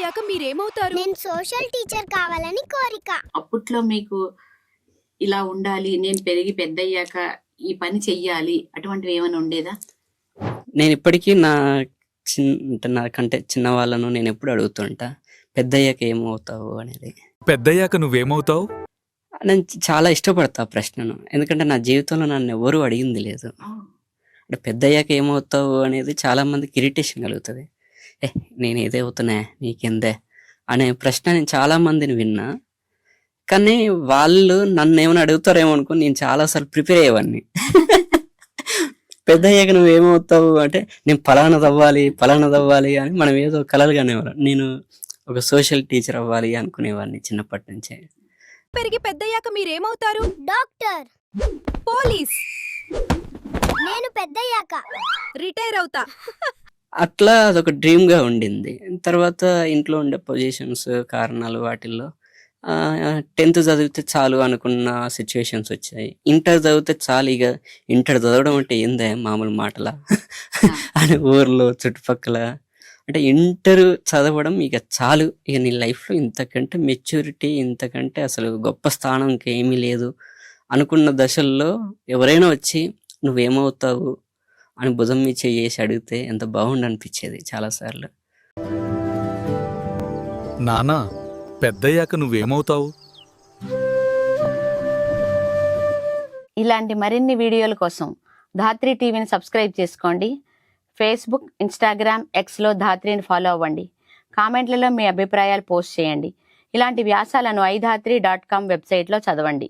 పెద్దయ్యాక మీరేమవుతారు? నేను social teacher కావాలని కోరిక. అప్పట్లో మీకు ఇలా ఉండాలి, నేను పెరిగి పెద్దయ్యాక ఈ పని చెయ్యాలి అటువంటివి ఏమైనా ఉండేదా? నేను ఇప్పటికీ నాకంటే చిన్న వాళ్ళను నేను ఎప్పుడు అడుగుతుంటా, పెద్దయ్యాక ఏమవుతావు అనేది. పెద్దయ్యాక నువ్వేమవుతావు? నేను చాలా ఇష్టపడతా ఆ ప్రశ్నను, ఎందుకంటే నా జీవితంలో నన్ను ఎవరు అడిగింది లేదు. అంటే పెద్దయ్యాక ఏమవుతావు అనేది చాలా మందికి ఇరిటేషన్ కలుగుతుంది. నేను ఏదే అవుతున్నా నీకెందే అనే ప్రశ్న నేను చాలా మందిని విన్నా. కానీ వాళ్ళు నన్ను ఏమైనా అడుగుతారేమో అనుకుని నేను చాలాసార్లు ప్రిపేర్ అయ్యేవాడిని. పెద్దయ్యాక నువ్వేమవుతావు అంటే నేను పలానాది అవ్వాలి అని మనం ఏదో కలలు కానివ్వాలి. నేను ఒక సోషల్ టీచర్ అవ్వాలి అనుకునేవాడిని చిన్నప్పటి నుంచే. పెరిగి పెద్దయ్యాక మీరేమవుతారు? డాక్టర్. పోలీస్. నేను పెద్దయ్యాక రిటైర్ అవుతా. అట్లా అదొక డ్రీమ్గా ఉండింది. తర్వాత ఇంట్లో ఉండే పొజిషన్స్ కారణాలు వాటిల్లో 10th చదివితే చాలు అనుకున్న సిచ్యువేషన్స్ వచ్చాయి. ఇంటర్ చదివితే చాలు, ఇక ఇంటర్ చదవడం అంటే ఏందే మామూలు మాటలా అని ఊర్లో చుట్టుపక్కల అంటే ఇంటర్ చదవడం ఇక చాలు, ఇక నీ లైఫ్లో ఇంతకంటే మెచ్యూరిటీ ఇంతకంటే అసలు గొప్ప స్థానం ఇంకేమీ లేదు అనుకున్న దశల్లో ఎవరైనా వచ్చి నువ్వేమవుతావు అని భుజం మీద చేసి అడిగితే ఎంత బాగుండు అనిపించేది చాలాసార్లు. నానా, పెద్దయ్యాక నువ్వేమవుతావు? ఇలాంటి మరిన్ని వీడియోల కోసం ధాత్రి టీవీని సబ్స్క్రైబ్ చేసుకోండి. ఫేస్బుక్, ఇన్స్టాగ్రామ్, ఎక్స్లో ధాత్రిని ఫాలో అవ్వండి. కామెంట్లలో మీ అభిప్రాయాలు పోస్ట్ చేయండి. ఇలాంటి వ్యాసాలను iDhatri.com వెబ్సైట్లో చదవండి.